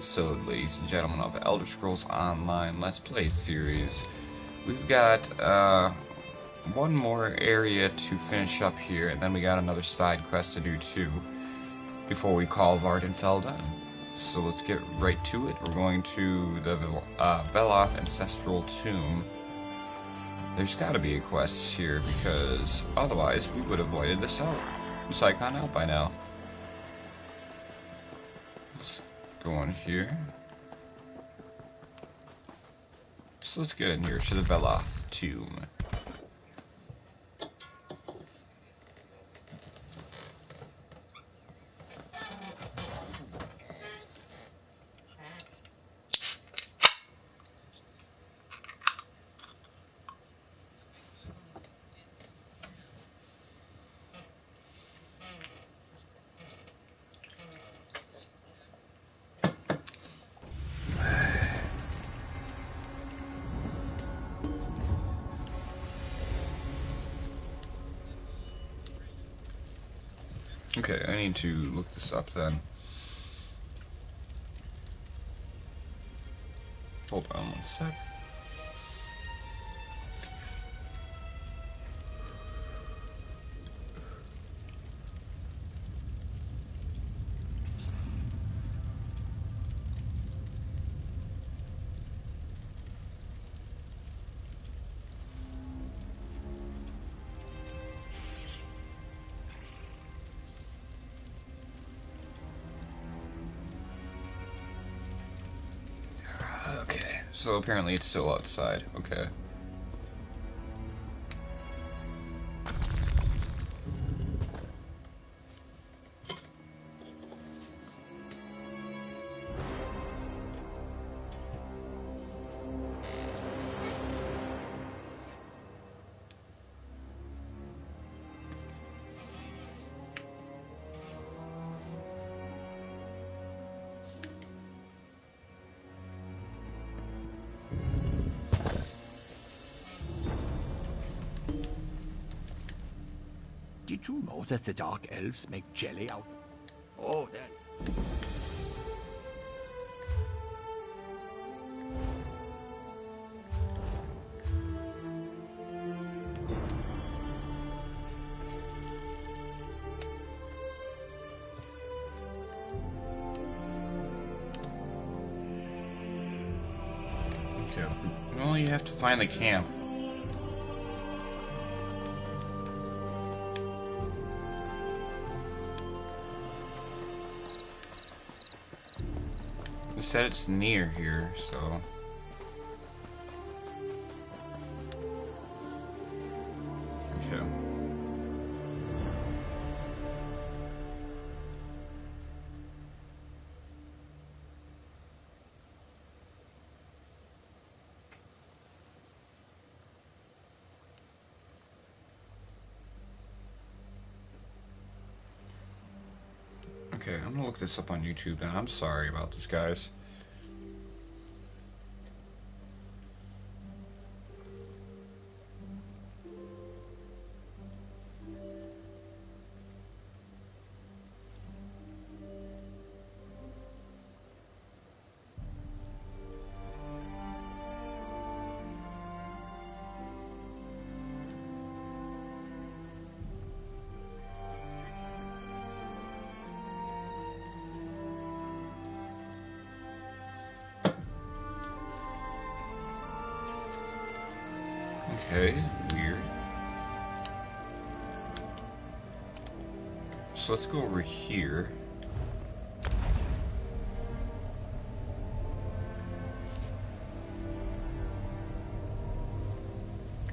So, ladies and gentlemen of Elder Scrolls Online Let's Play series, we've got one more area to finish up here, and then we got another side quest to do too, before we call Vvardenfell done. So let's get right to it. We're going to the Veloth Ancestral Tomb. There's got to be a quest here, because otherwise we would have whited this icon out by now. Let's go in here. So let's get in here to the Veloth Tomb. Okay, I need to look this up then. Hold on one sec. Okay, so apparently it's still outside. Okay. Did you know that the Dark Elves make jelly out? Oh, then. Okay. Well, you have to find the camp. It said it's near here, so... Okay. Okay, I'm gonna look this up on YouTube now. I'm sorry about this, guys. Okay, weird. So let's go over here.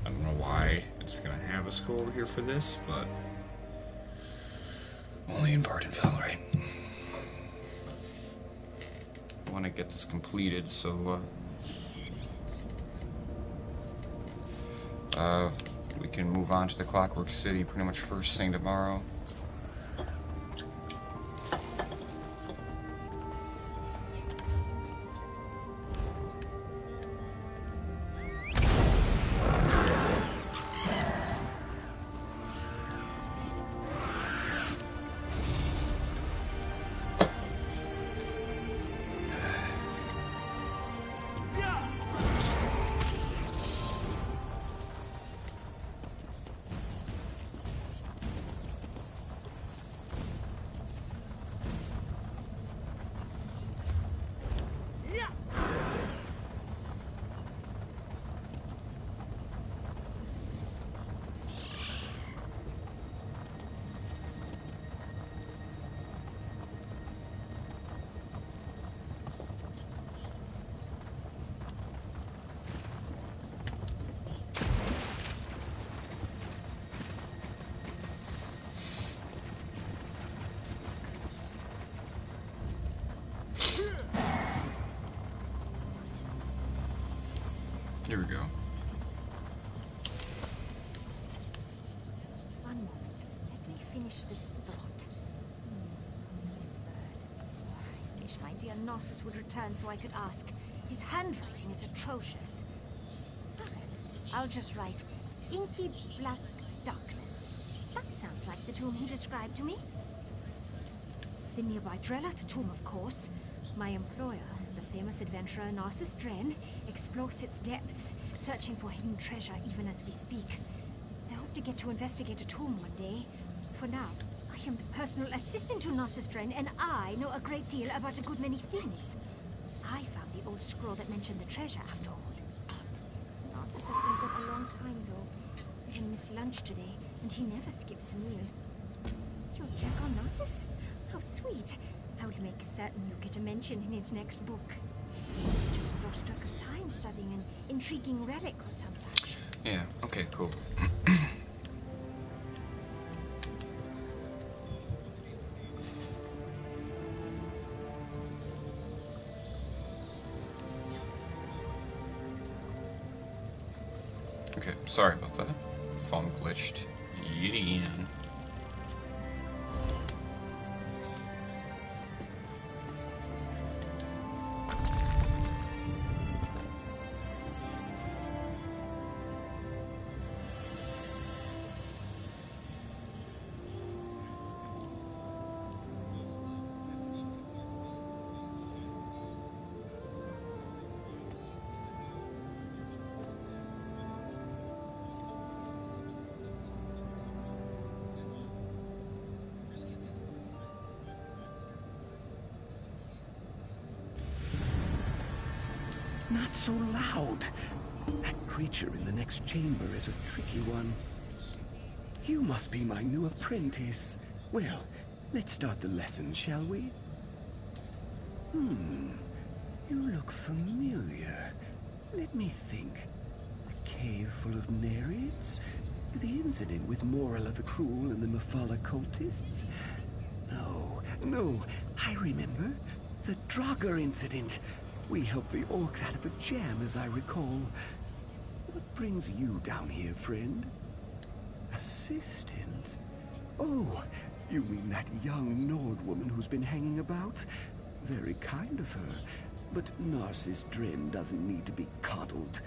I don't know why it's gonna have us go over here for this, but only in Vvardenfell, right? I want to get this completed, so we can move on to the Clockwork City pretty much first thing tomorrow. Here we go. One moment. Let me finish this thought. What's this word? I wish my dear Narcissus would return so I could ask. His handwriting is atrocious. Okay, I'll just write inky black darkness. That sounds like the tomb he described to me. The nearby Drelleth tomb, of course. My employer, the famous adventurer Narcissus Dren, explores its depths, searching for hidden treasure even as we speak. I hope to get to investigate a tomb one day. For now, I am the personal assistant to Narcissus Dren, and I know a great deal about a good many things. I found the old scroll that mentioned the treasure, after all. Narcissus has been gone a long time, though. I didn't miss lunch today, and he never skips a meal. You'll check on Narcissus? How sweet. I will make certain you get a mention in his next book. I suppose he just lost track of time studying an intriguing relic or some such. Yeah, okay, cool. Okay, sorry about that. Phone glitched yet again. Not so loud. That creature in the next chamber is a tricky one. You must be my new apprentice. Well, let's start the lesson, shall we? You look familiar. Let me think. A cave full of nereids? The incident with Morala the Cruel and the Mephala cultists? No, I remember. The Draugr incident. We helped the orcs out of a jam, as I recall. What brings you down here, friend? Assistant? Oh, you mean that young Nord woman who's been hanging about? Very kind of her. But Narcissus Dren doesn't need to be coddled.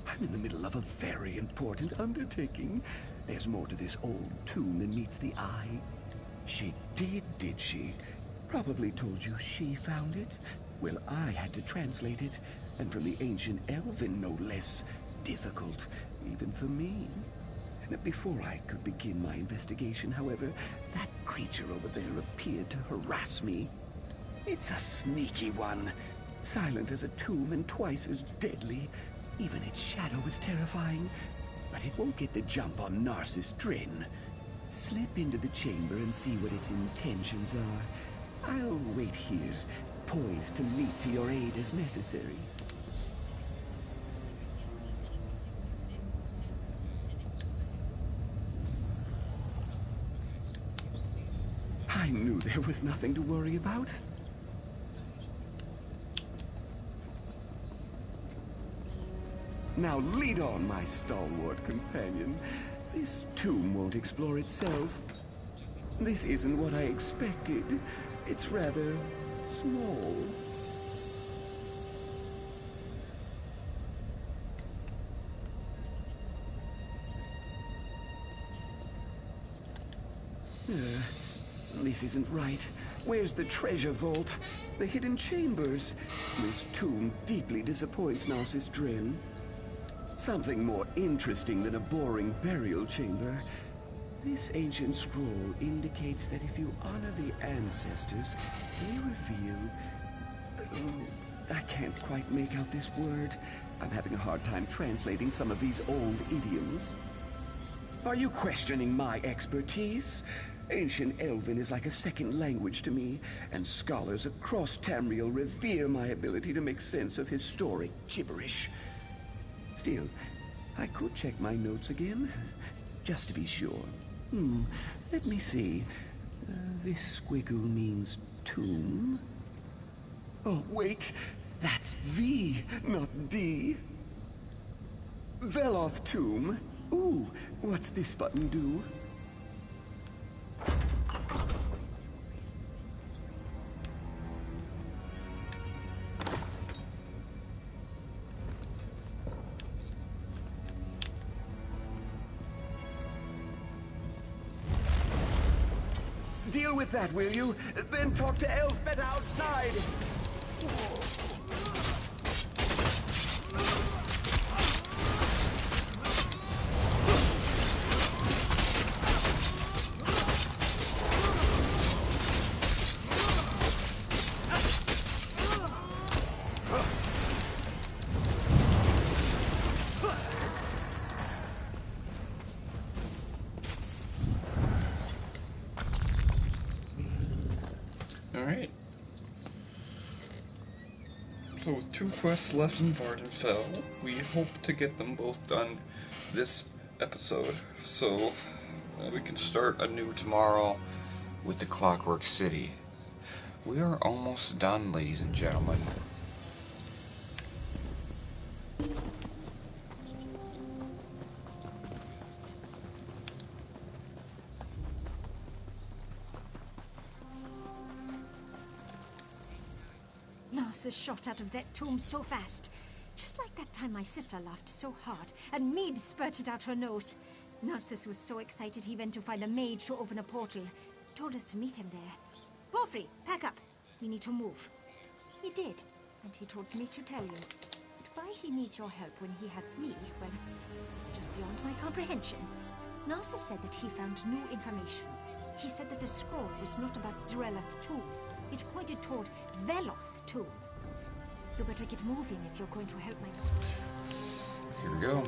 I'm in the middle of a very important undertaking. There's more to this old tomb than meets the eye. She did she? Probably told you she found it? Well, I had to translate it, and from the ancient Elven, no less. Difficult, even for me. Before I could begin my investigation, however, that creature over there appeared to harass me. It's a sneaky one. Silent as a tomb and twice as deadly. Even its shadow is terrifying. But it won't get the jump on Narcissus Dren. Slip into the chamber and see what its intentions are. I'll wait here, poised to leap to your aid as necessary. I knew there was nothing to worry about. Now lead on, my stalwart companion. This tomb won't explore itself. This isn't what I expected. It's rather small. This isn't right. Where's the treasure vault? The hidden chambers? This tomb deeply disappoints Narcissus Dren. Something more interesting than a boring burial chamber. This ancient scroll indicates that if you honor the ancestors, they reveal... I can't quite make out this word. I'm having a hard time translating some of these old idioms. Are you questioning my expertise? Ancient Elven is like a second language to me, and scholars across Tamriel revere my ability to make sense of historic gibberish. Still, I could check my notes again, just to be sure. Let me see. This squiggle means tomb. Oh, wait! That's V, not D. Veloth tomb? Ooh, what's this button do? Deal with that, will you? Then talk to Elfbet outside! Alright. So with 2 quests left in Vvardenfell, we hope to get them both done this episode. So we can start anew tomorrow with the Clockwork City. We are almost done, ladies and gentlemen. Narcissus shot out of that tomb so fast. Just like that time my sister laughed so hard and mead spurted out her nose. Narcissus was so excited he went to find a mage to open a portal. Told us to meet him there. Borfrey, pack up. We need to move. He did, and he told me to tell you. But why he needs your help when he has me, well, it's just beyond my comprehension. Narcissus said that he found new information. He said that the scroll was not about Drelleth tomb. It pointed toward Veloth tomb. You better get moving if you're going to help my... Here we go.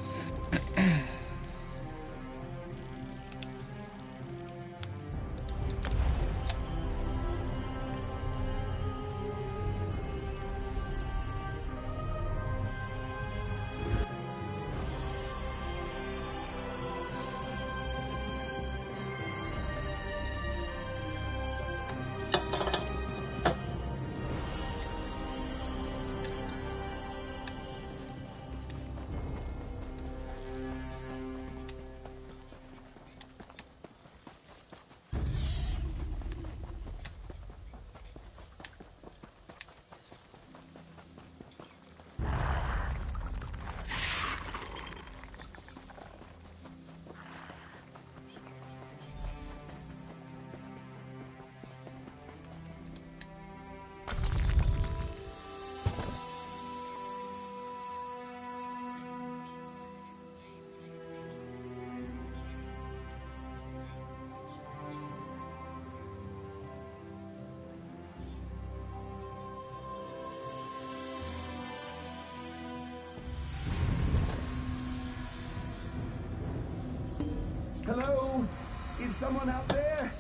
Hello? Is someone out there?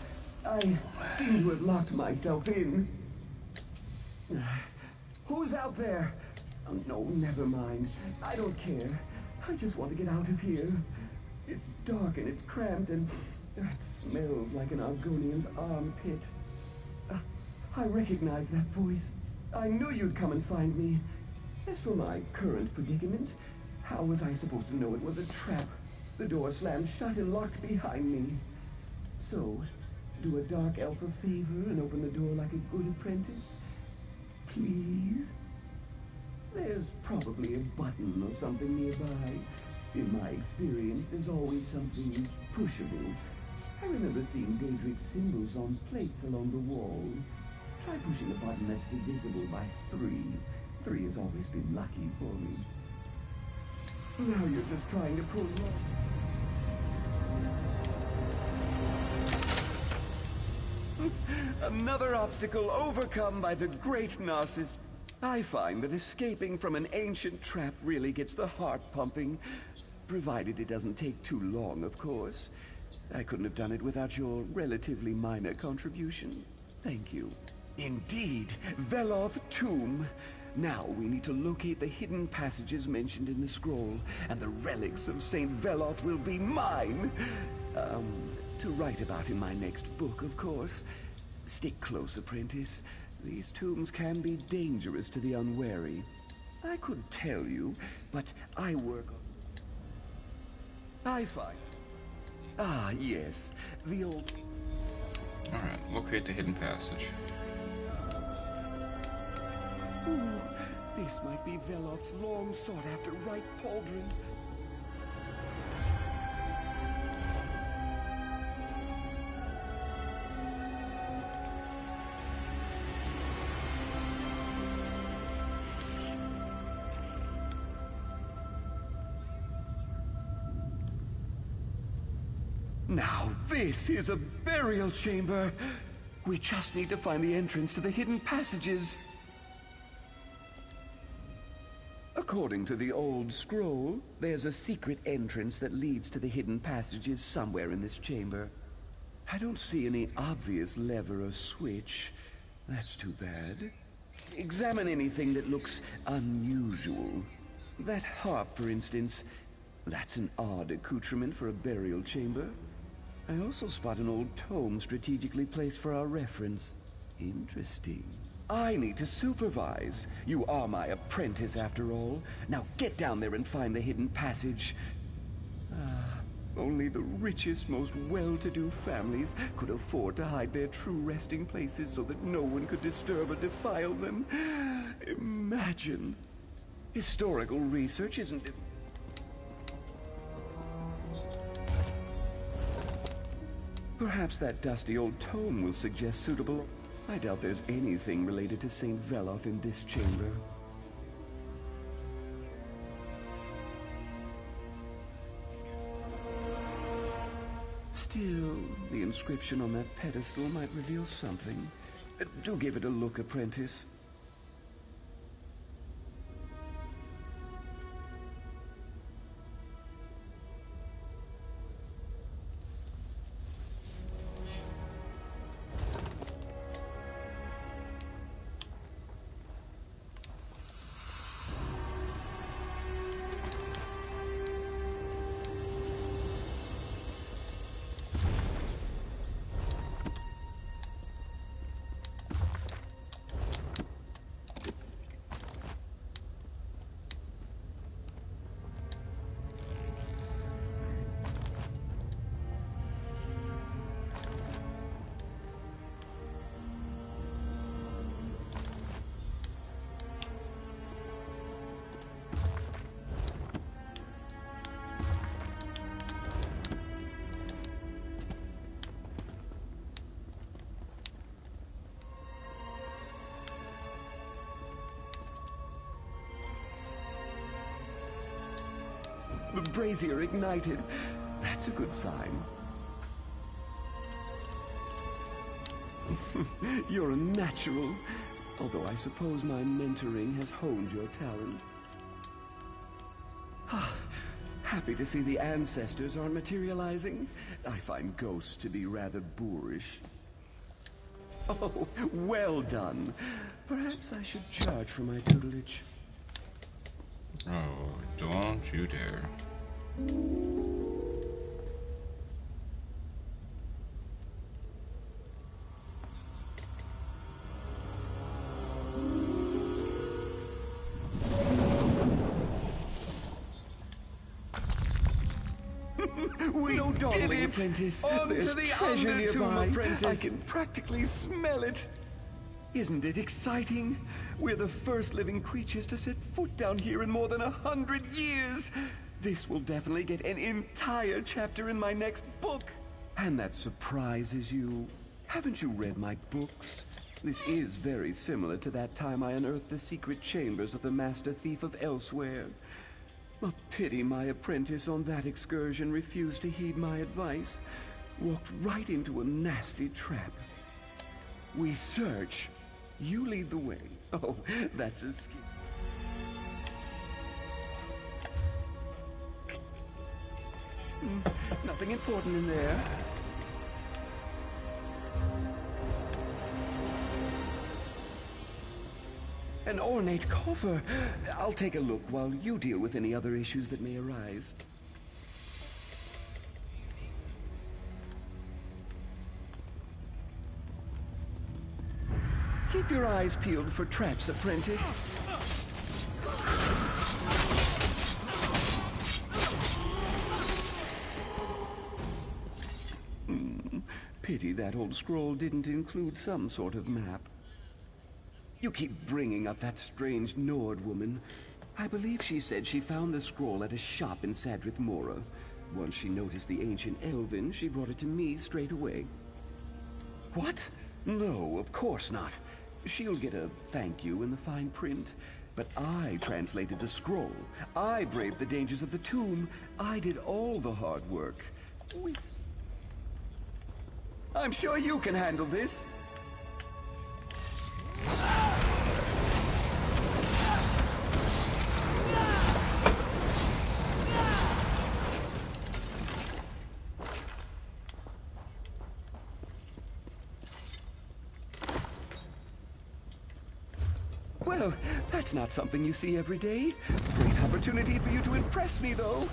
I seem to have locked myself in. Who's out there? Oh, no, never mind. I don't care. I just want to get out of here. It's dark and it's cramped and it smells like an Argonian's armpit. I recognize that voice. I knew you'd come and find me. As for my current predicament, how was I supposed to know it was a trap? The door slammed shut and locked behind me. So, do a dark elf a favor and open the door like a good apprentice? Please? There's probably a button or something nearby. In my experience, there's always something pushable. I remember seeing Daedric symbols on plates along the wall. Try pushing a button that's divisible by 3. 3 has always been lucky for me. Now you're just trying to pull me off. Another obstacle overcome by the great Narcissus. I find that escaping from an ancient trap really gets the heart pumping. Provided it doesn't take too long, of course. I couldn't have done it without your relatively minor contribution. Thank you. Indeed, Veloth tomb. Now we need to locate the hidden passages mentioned in the scroll, and the relics of Saint Veloth will be mine. To write about in my next book, of course. Stick close, apprentice. These tombs can be dangerous to the unwary. I could tell you, but I work on... I find... Ah, yes. The old... Alright, locate the hidden passage. Ooh, this might be Veloth's long sought-after right pauldron. Now this is a burial chamber. We just need to find the entrance to the hidden passages. According to the old scroll, there's a secret entrance that leads to the hidden passages somewhere in this chamber. I don't see any obvious lever or switch. That's too bad. Examine anything that looks unusual. That harp, for instance. That's an odd accoutrement for a burial chamber. I also spot an old tome strategically placed for our reference. Interesting. I need to supervise. You are my apprentice, after all. Now get down there and find the hidden passage. Ah, only the richest, most well-to-do families could afford to hide their true resting places so that no one could disturb or defile them. Imagine. Historical research isn't... Perhaps that dusty old tome will suggest suitable... I doubt there's anything related to St. Veloth in this chamber. Still, the inscription on that pedestal might reveal something. Do give it a look, apprentice. The brazier ignited. That's a good sign. You're a natural. Although I suppose my mentoring has honed your talent. Happy to see the ancestors aren't materializing. I find ghosts to be rather boorish. Oh, well done. Perhaps I should charge for my tutelage. Oh, don't you dare. No dawdling, apprentice. There's treasure nearby. I can practically smell it. Isn't it exciting? We're the first living creatures to set foot down here in more than 100 years. This will definitely get an entire chapter in my next book. And that surprises you. Haven't you read my books? This is very similar to that time I unearthed the secret chambers of the Master Thief of Elsewhere. A pity my apprentice on that excursion refused to heed my advice. Walked right into a nasty trap. We search. You lead the way. Oh, that's a scheme. Nothing important in there. An ornate coffer. I'll take a look while you deal with any other issues that may arise. Keep your eyes peeled for traps, apprentice. Pity that old scroll didn't include some sort of map. You keep bringing up that strange Nord woman. I believe she said she found the scroll at a shop in Sadrith Mora. Once she noticed the ancient Elven, she brought it to me straight away. What? No, of course not. She'll get a thank you in the fine print. But I translated the scroll. I braved the dangers of the tomb. I did all the hard work. I'm sure you can handle this. Well, that's not something you see every day. Great opportunity for you to impress me, though.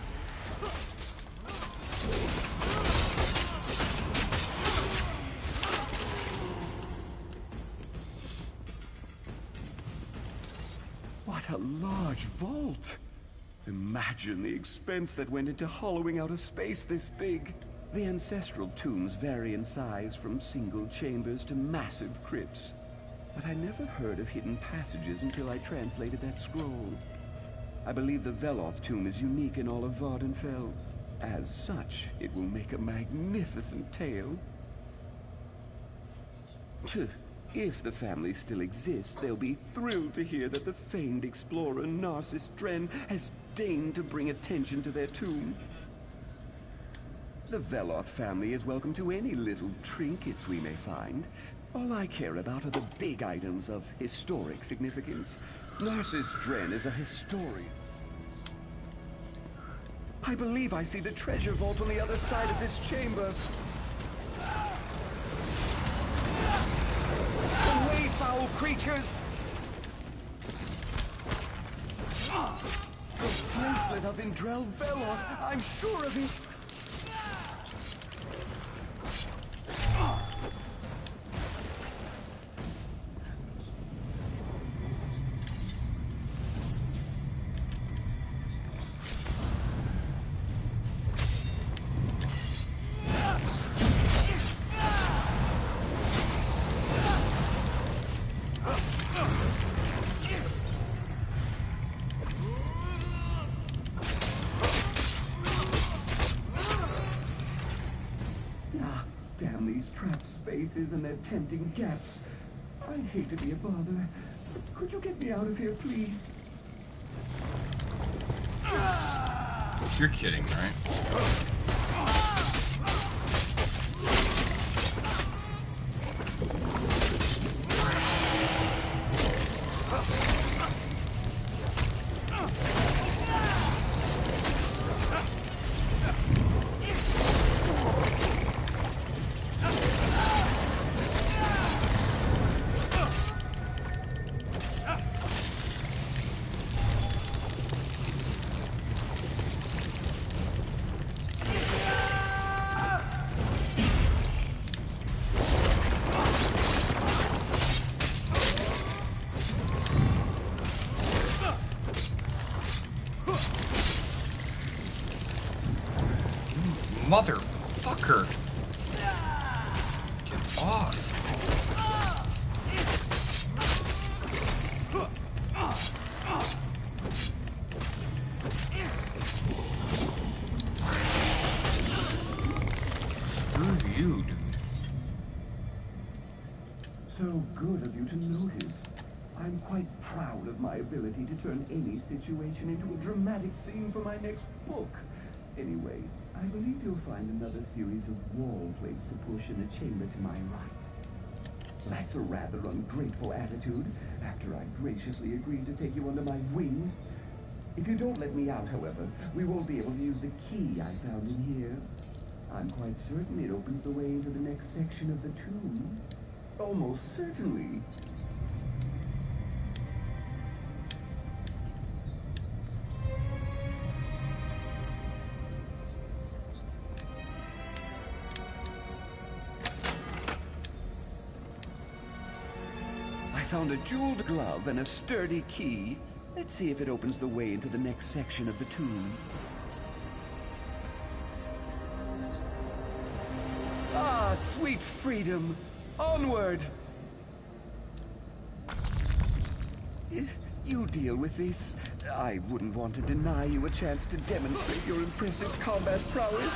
What a large vault! Imagine the expense that went into hollowing out a space this big. The ancestral tombs vary in size from single chambers to massive crypts. But I never heard of hidden passages until I translated that scroll. I believe the Veloth tomb is unique in all of Vvardenfell. As such, it will make a magnificent tale. If the family still exists, they'll be thrilled to hear that the famed explorer Narcissus Dren has deigned to bring attention to their tomb. The Veloth family is welcome to any little trinkets we may find. All I care about are the big items of historic significance. Narcissus Dren is a historian. I believe I see the treasure vault on the other side of this chamber. Away, foul creatures! The bracelet of Indrel Veloth, I'm sure of it! And their tempting gaps. I'd hate to be a bother. Could you get me out of here, please? You're kidding, right? Motherfucker! Get off! Screw you, dude. So good of you to notice. I'm quite proud of my ability to turn any situation into a dramatic scene for my next book. Anyway, I believe you'll find another series of wall plates to push in the chamber to my right. That's a rather ungrateful attitude, after I graciously agreed to take you under my wing. If you don't let me out, however, we won't be able to use the key I found in here. I'm quite certain it opens the way into the next section of the tomb. Almost certainly. I found a jeweled glove and a sturdy key. Let's see if it opens the way into the next section of the tomb. Ah, Ah, sweet freedom! Onward! You deal with this. I wouldn't want to deny you a chance to demonstrate your impressive combat prowess.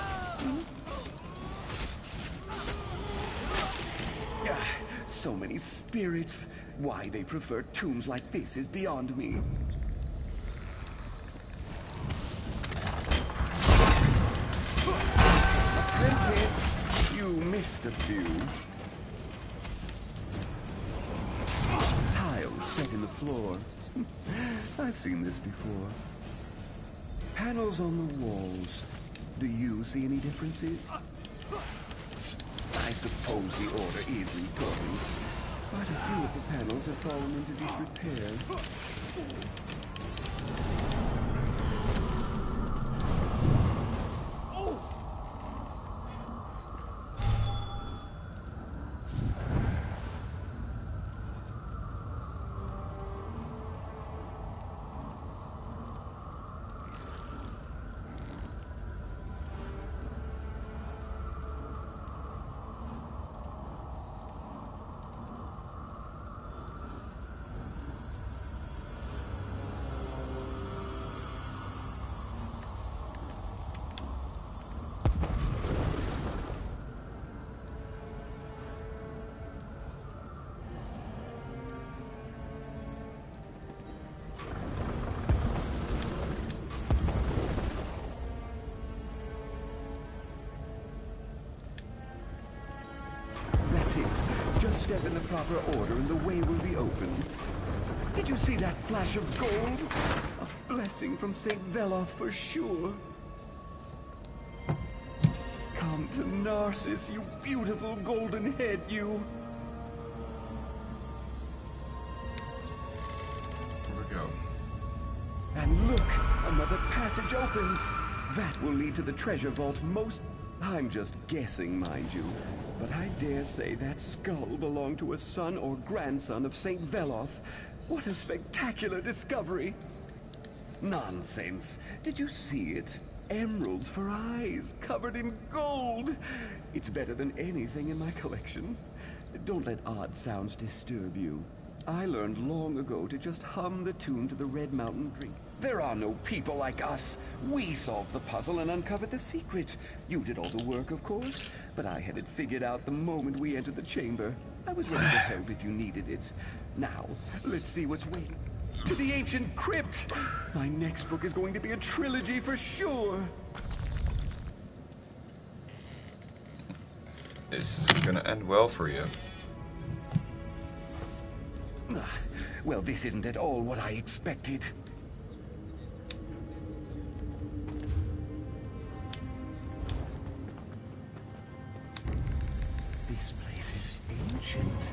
So many spirits. Why they prefer tombs like this is beyond me. Apprentice, you missed a few. Tiles set in the floor. I've seen this before. Panels on the walls. Do you see any differences? I suppose the order is important. Quite a few of the panels have fallen into disrepair. Step in the proper order and the way will be open. Did you see that flash of gold? A blessing from St. Veloth for sure. Come to Narcissus, you beautiful golden head, you. Here we go. And look, another passage opens. That will lead to the treasure vault most... I'm just guessing, mind you. But I dare say that skull belonged to a son or grandson of St. Veloth. What a spectacular discovery! Nonsense. Did you see it? Emeralds for eyes, covered in gold. It's better than anything in my collection. Don't let odd sounds disturb you. I learned long ago to just hum the tune to the Red Mountain drink. There are no people like us. We solved the puzzle and uncovered the secret. You did all the work, of course, but I had it figured out the moment we entered the chamber. I was ready to help if you needed it. Now, let's see what's waiting. To the ancient crypt! My next book is going to be a trilogy for sure. This is gonna end well for you. Well, this isn't at all what I expected. This place is ancient.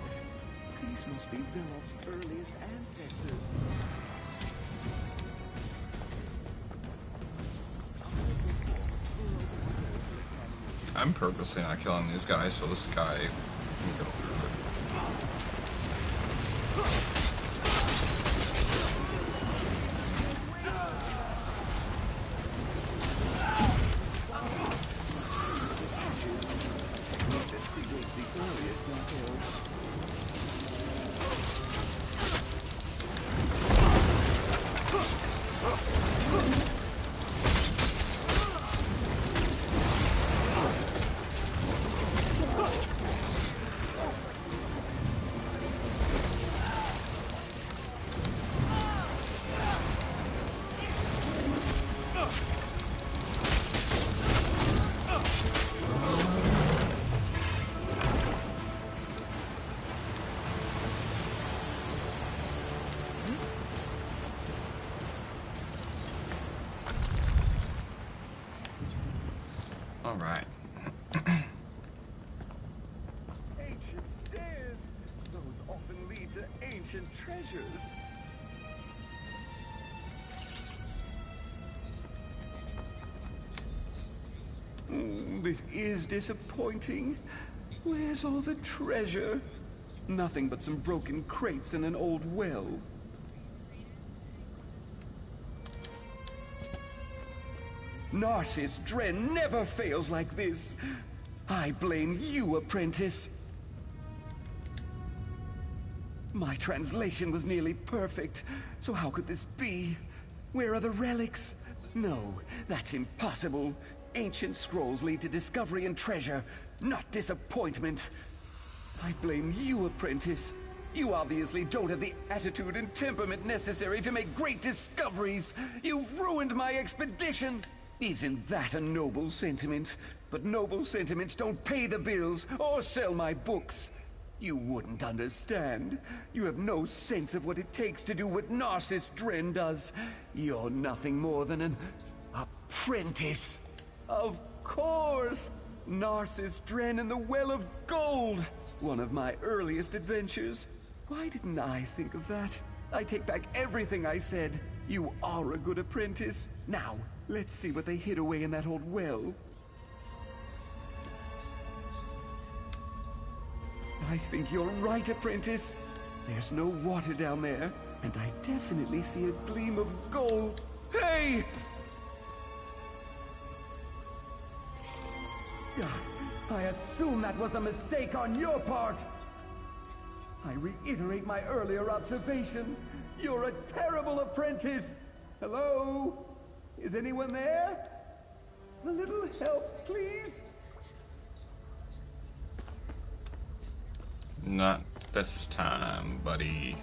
These must be Veloth's earliest ancestors. I'm purposely not killing these guys so this guy can go through it. All right. Ancient stairs. Those often lead to ancient treasures. This is disappointing. Where's all the treasure? Nothing but some broken crates and an old well. Narcissus Dren never fails like this. I blame you, apprentice. My translation was nearly perfect, so how could this be? Where are the relics? No, that's impossible. Ancient scrolls lead to discovery and treasure, not disappointment. I blame you, apprentice. You obviously don't have the attitude and temperament necessary to make great discoveries. You've ruined my expedition. Isn't that a noble sentiment? But noble sentiments don't pay the bills or sell my books. You wouldn't understand. You have no sense of what it takes to do what Narcissus Dren does. You're nothing more than an apprentice. Of course! Narcissus Dren and the Well of Gold! One of my earliest adventures. Why didn't I think of that? I take back everything I said. You are a good apprentice. Now, let's see what they hid away in that old well. I think you're right, apprentice. There's no water down there, and I definitely see a gleam of gold. Hey! I assume that was a mistake on your part. I reiterate my earlier observation. You're a terrible apprentice. Hello? Is anyone there? A little help, please? Not this time, buddy.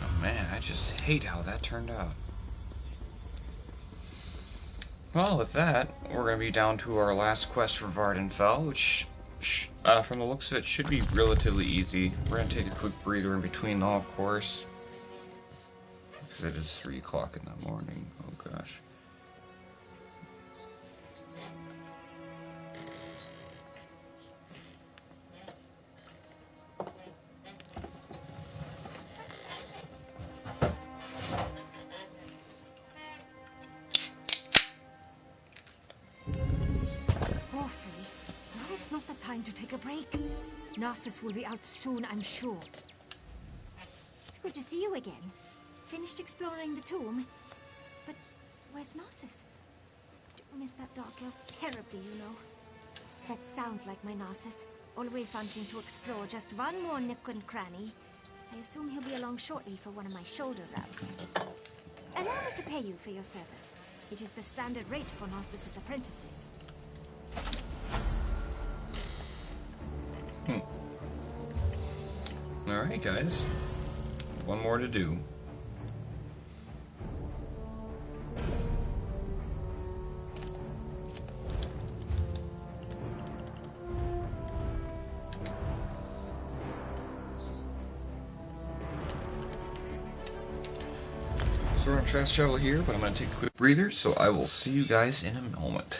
Oh man, I just hate how that turned out. Well, with that, we're going to be down to our last quest for Vvardenfell, which, from the looks of it, should be relatively easy. We're going to take a quick breather in between though, of course. Because it is 3 o'clock in the morning. Oh gosh. Now is not the time to take a break. Narcissus will be out soon, I'm sure. It's good to see you again. Finished exploring the tomb? But where's Narcissus? Do miss that dark elf terribly, you know. That sounds like my Narcissus. Always wanting to explore just one more nook and cranny. I assume he'll be along shortly for one of my shoulder rubs. Allow me to pay you for your service. It is the standard rate for Narcissus apprentices. Alright guys, one more to do. So we're on fast travel here, but I'm going to take a quick breather, so I will see you guys in a moment.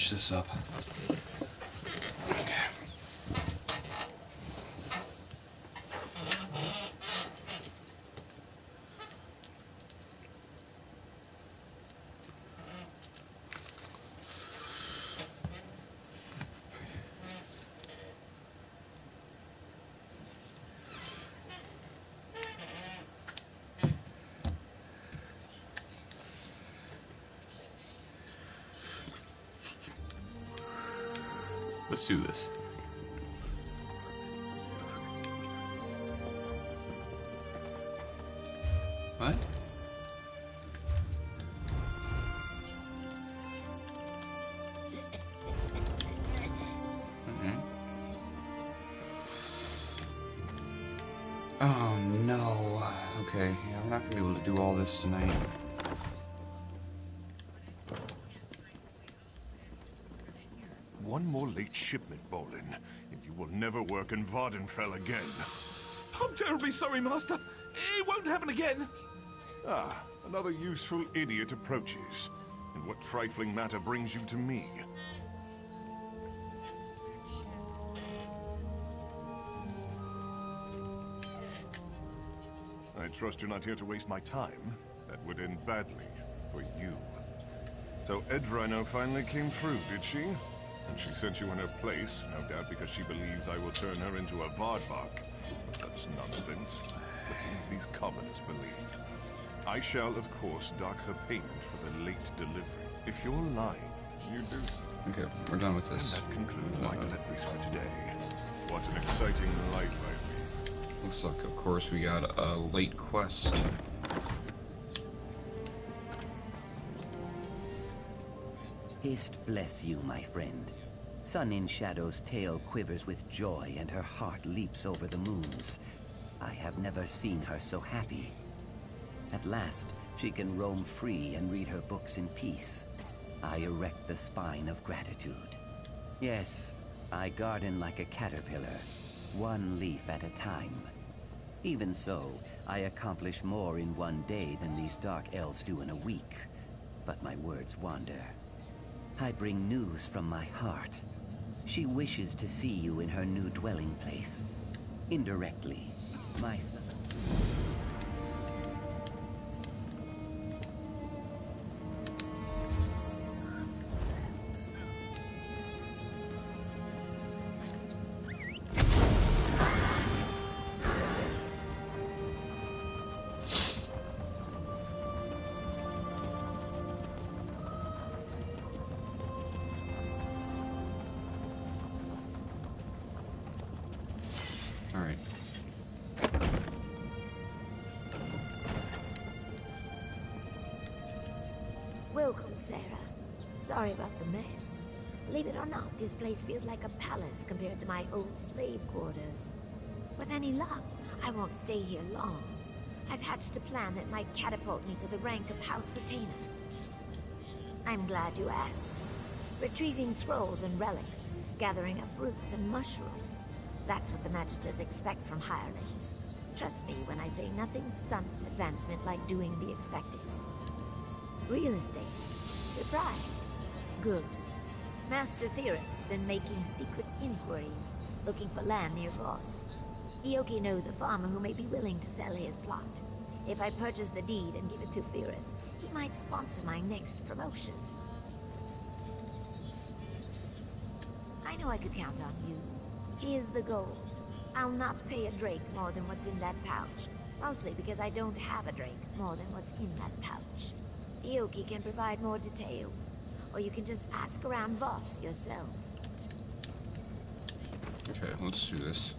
finish this up. Okay. Let's do this. What? Okay. Oh no. Okay, yeah, we're not gonna be able to do all this tonight. One more late shipment, Bolin, and you will never work in Vvardenfell again. I'm terribly sorry, Master. It won't happen again. Ah, another useful idiot approaches. And what trifling matter brings you to me? I trust you're not here to waste my time. That would end badly for you. So Edrino finally came through, did she? And she sent you in her place, no doubt because she believes I will turn her into a Vardvark. Such nonsense. The things these commoners believe. I shall, of course, dock her payment for the late delivery. If you're lying, you do so. Okay, we're done with this. And that concludes my deliveries for today. What an exciting life I lead. Looks like, of course, we got a late quest. Haste bless you, my friend. Sun in Shadow's tail quivers with joy, and her heart leaps over the moons. I have never seen her so happy. At last, she can roam free and read her books in peace. I erect the spine of gratitude. Yes, I garden like a caterpillar, one leaf at a time. Even so, I accomplish more in one day than these dark elves do in a week. But my words wander. I bring news from my heart. She wishes to see you in her new dwelling place. Indirectly, my son. Alright. Welcome, Sarah. Sorry about the mess. Believe it or not, this place feels like a palace compared to my old slave quarters. With any luck, I won't stay here long. I've hatched a plan that might catapult me to the rank of House Retainer. I'm glad you asked. Retrieving scrolls and relics, gathering up roots and mushrooms. That's what the Magisters expect from hirelings. Trust me when I say nothing stunts advancement like doing the expected. Real estate. Surprised? Good. Master Theoreth's been making secret inquiries, looking for land near Voss. Ioki knows a farmer who may be willing to sell his plot. If I purchase the deed and give it to Theoreth, he might sponsor my next promotion. I know I could count on you. Here's the gold. I'll not pay a drake more than what's in that pouch. Mostly because I don't have a drake more than what's in that pouch. Ioki can provide more details. Or you can just ask around Voss yourself. Okay, let's do this.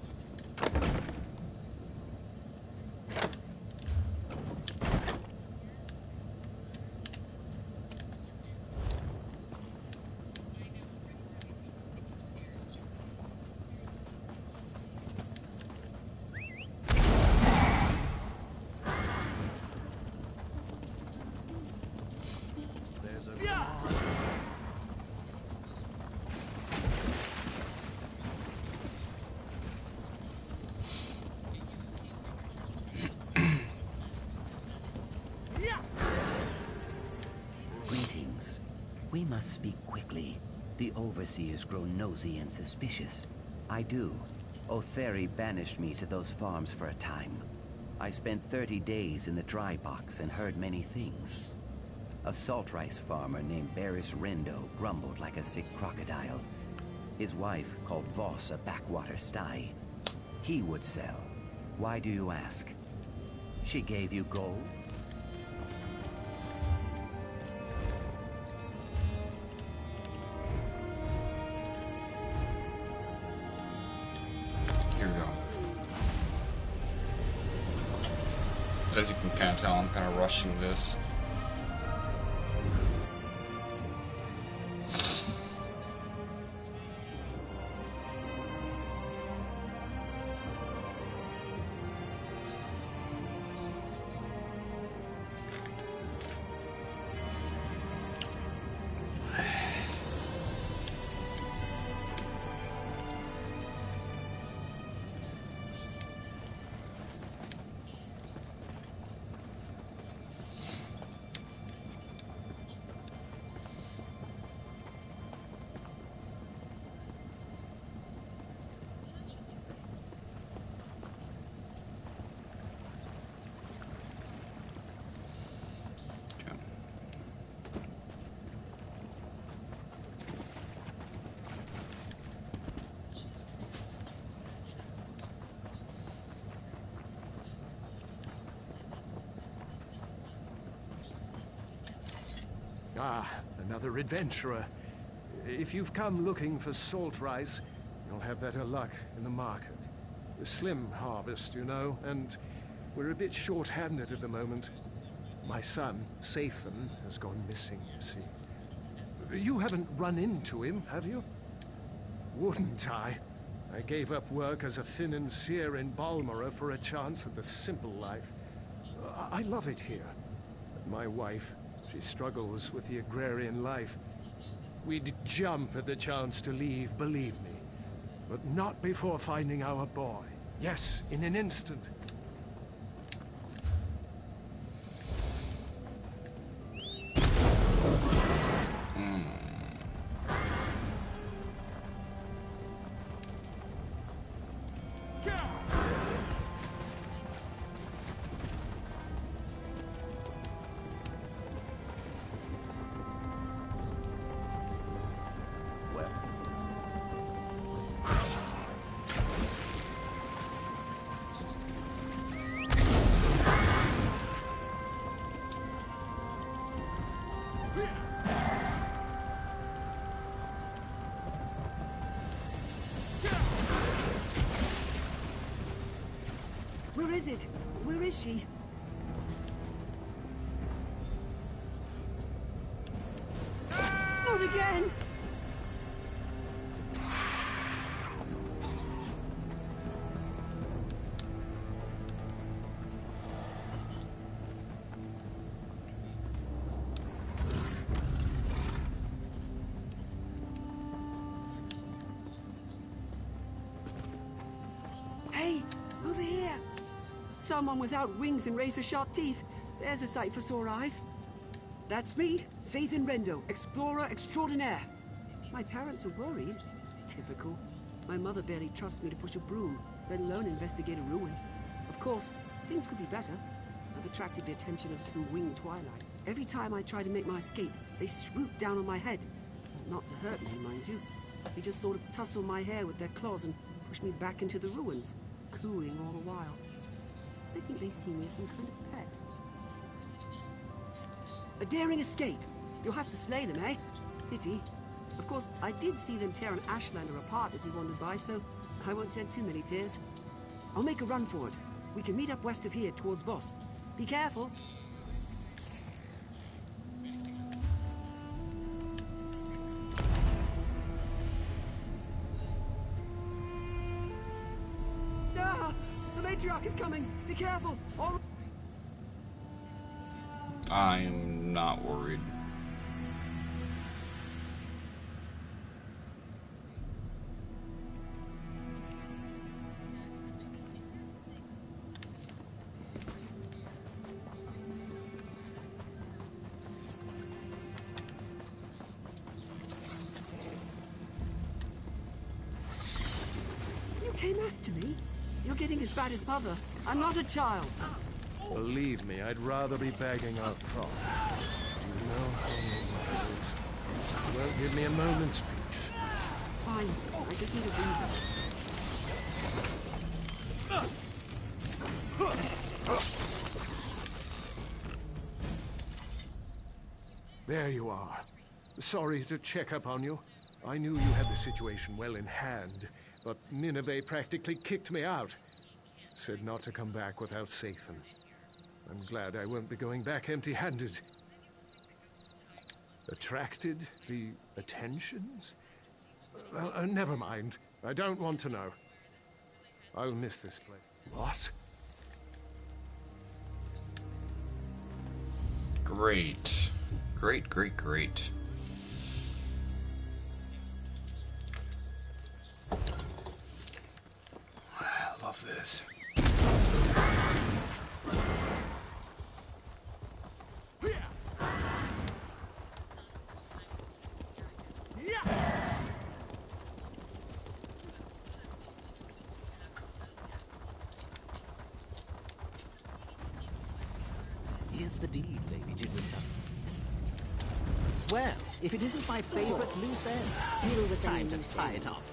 Greetings. We must speak quickly. The overseers grow nosy and suspicious. I do. Otheri banished me to those farms for a time. I spent 30 days in the dry box and heard many things. A salt rice farmer named Barris Rendo grumbled like a sick crocodile. His wife called Voss a backwater sty. He would sell. Why do you ask? She gave you gold? Here we go. As you can kind of tell, I'm kind of rushing this. Ah, another adventurer. If you've come looking for salt rice, you'll have better luck in the market. A slim harvest, you know, and we're a bit short-handed at the moment. My son, Sathan, has gone missing, you see. You haven't run into him, have you? Wouldn't I? I gave up work as a financier in Balmora for a chance at the simple life. I love it here. But my wife, she struggles with the agrarian life. We'd jump at the chance to leave, believe me. But not before finding our boy. Yes, in an instant. Where is it? Where is she? Not again! Hey, over here! Someone without wings and razor-sharp teeth. There's a sight for sore eyes. That's me, Zathan Rendo, explorer extraordinaire. My parents are worried. Typical. My mother barely trusts me to push a broom, let alone investigate a ruin. Of course, things could be better. I've attracted the attention of some winged twilights. Every time I try to make my escape, they swoop down on my head. Not to hurt me, mind you. They just sort of tussle my hair with their claws and push me back into the ruins, cooing all the while. I think they see me as some kind of pet. A daring escape. You'll have to slay them, eh? Pity. Of course, I did see them tear an Ashlander apart as he wandered by, so I won't shed too many tears. I'll make a run for it. We can meet up west of here towards Voss. Be careful. Ah! The matriarch is coming! Be careful! I'm not worried. came after me? You're getting as bad as Mother. I'm not a child. Believe me, I'd rather be begging our crop. You know how long it is. You won't give me a moment's peace. Fine. I just need a breather. There you are. Sorry to check up on you. I knew you had the situation well in hand, but Nineveh practically kicked me out. Said not to come back without Sathan. I'm glad I won't be going back empty-handed. Attracted? The attentions? Never mind. I don't want to know. I'll miss this place. What? Great. Great, great, great. I love this. Here's the deed, Lady Jinrisa. Well, if it isn't my favorite loose end, Deal with time any to loose tie ends. it off.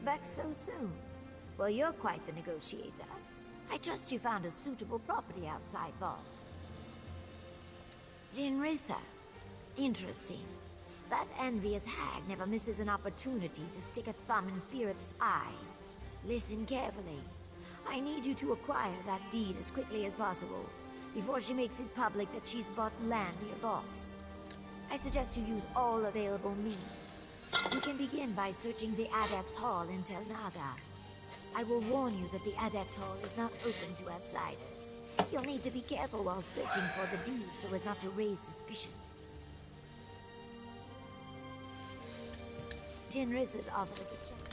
Back so soon? Well, you're quite the negotiator. I trust you found a suitable property outside Voss. Jinrisa. Interesting. That envious hag never misses an opportunity to stick a thumb in Firith's eye. Listen carefully. I need you to acquire that deed as quickly as possible, before she makes it public that she's bought land near Voss. I suggest you use all available means. You can begin by searching the Adept's Hall in Tel Naga. I will warn you that the Adept's Hall is not open to outsiders. You'll need to be careful while searching for the deed so as not to raise suspicion. Jinrisa's offered us a check.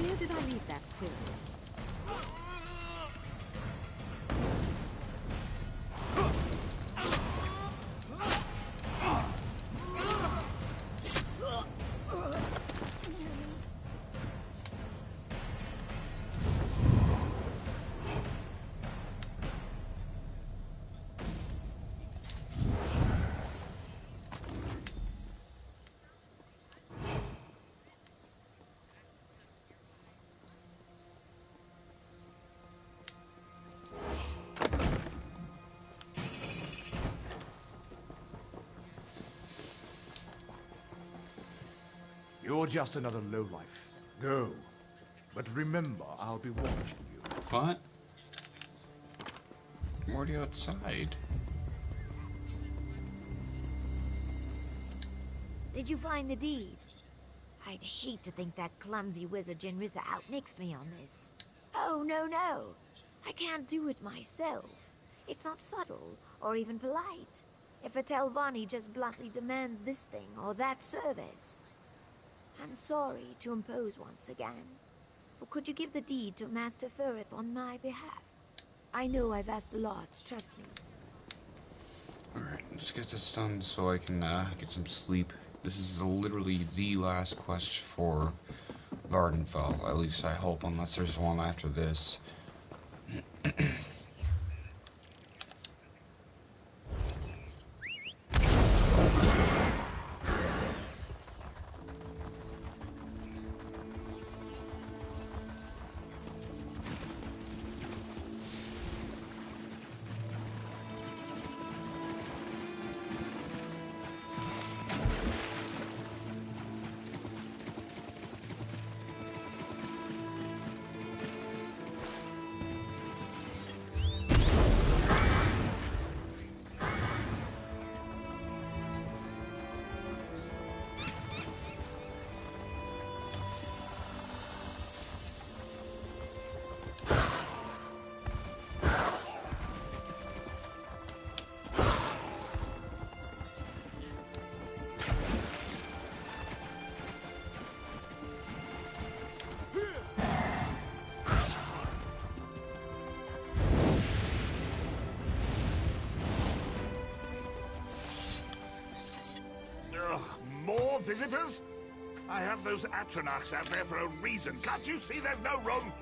Where did I leave that quill? just another lowlife. Go. But remember, I'll be watching you. What? I'm already outside. Did you find the deed? I'd hate to think that clumsy wizard Jenrissa outmixed me on this. Oh, no. I can't do it myself. It's not subtle or even polite. If a Telvanni just bluntly demands this thing or that service. I'm sorry to impose once again. But could you give the deed to Master Furith on my behalf? I know I've asked a lot, trust me. Alright, let's get this done so I can get some sleep. This is literally the last quest for Vvardenfell. At least I hope, unless there's one after this. More visitors? I have those Atronachs out there for a reason. Can't you see there's no room?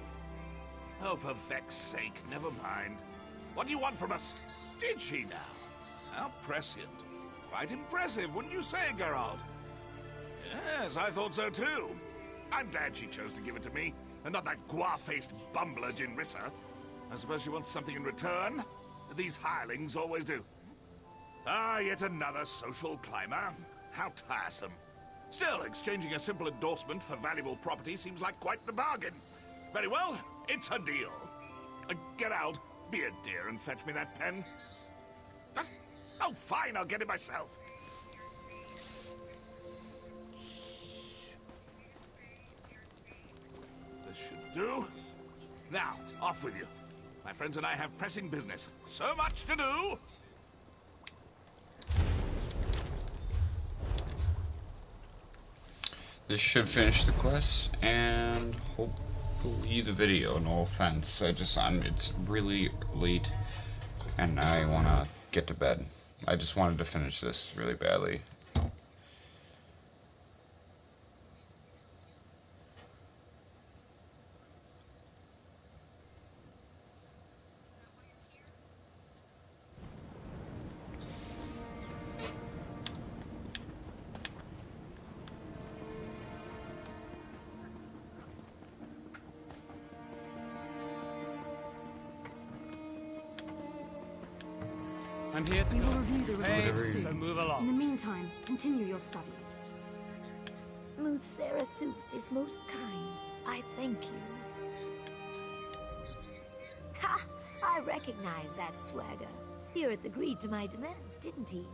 Oh, for Vex's sake, never mind. What do you want from us? Did she now? How prescient. Quite impressive, wouldn't you say, Geralt? Yes, I thought so too. I'm glad she chose to give it to me, and not that guar-faced bumbler Jenrissa. I suppose she wants something in return? These hirelings always do. Ah, yet another social climber. How tiresome. Still, exchanging a simple endorsement for valuable property seems like quite the bargain. Very well, it's a deal. Geralt, be a dear and fetch me that pen. Oh, fine, I'll get it myself. This should do. Now, off with you. My friends and I have pressing business. So much to do! This should finish the quest and hopefully the video. No offense. It's really late and I wanna get to bed. I just wanted to finish this really badly. I'm here to We will review the report so soon. move along. In the meantime, continue your studies. Muth Sarah Sooth is most kind. I thank you. Ha! I recognize that swagger. Furith agreed to my demands, didn't he?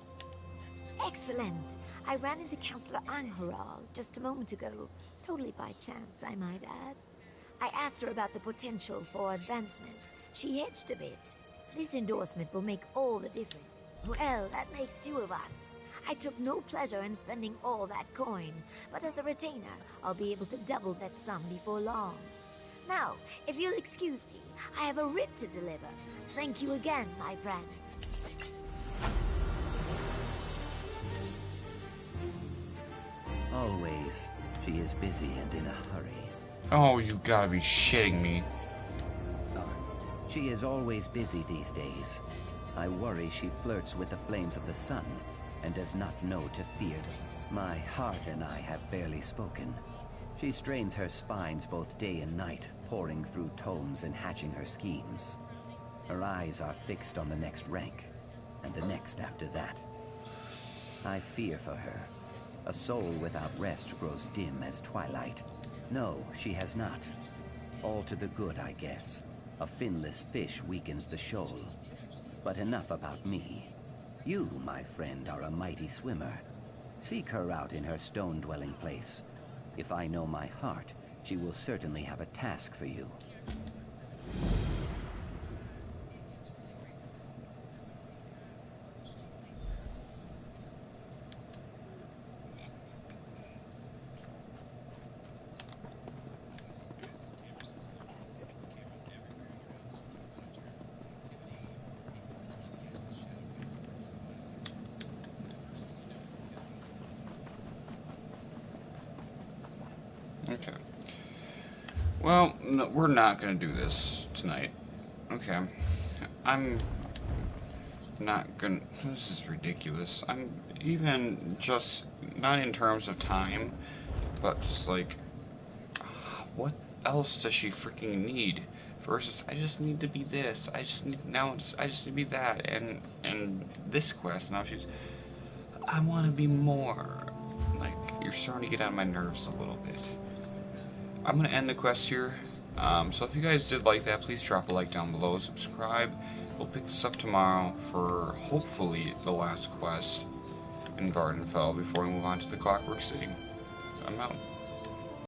Excellent! I ran into Councillor Angharal just a moment ago. Totally by chance, I might add. I asked her about the potential for advancement. She hedged a bit. This endorsement will make all the difference. Well, that makes two of us. I took no pleasure in spending all that coin, but as a retainer, I'll be able to double that sum before long. Now, if you'll excuse me, I have a writ to deliver. Thank you again, my friend. Always. She is busy and in a hurry. Oh, you gotta be shitting me. She is always busy these days. I worry she flirts with the flames of the sun and does not know to fear them. My heart and I have barely spoken. She strains her spines both day and night, poring through tomes and hatching her schemes. Her eyes are fixed on the next rank, and the next after that. I fear for her, A soul without rest grows dim as twilight. No, she has not. All to the good, I guess. A finless fish weakens the shoal. But enough about me. You, my friend, are a mighty swimmer. Seek her out in her stone-dwelling place. If I know my heart, she will certainly have a task for you. Okay. Well, no, we're not gonna do this tonight. Okay. I'm not gonna. This is ridiculous. I'm even just not in terms of time, but just like, what else does she freaking need? Versus, I just need to be this. I just need I just need to be that. And this quest now I want to be more. Like, you're starting to get on my nerves a little bit. I'm gonna end the quest here. So if you guys did like that, please drop a like down below, subscribe. We'll pick this up tomorrow for hopefully the last quest in Vvardenfell before we move on to the Clockwork City. I'm out.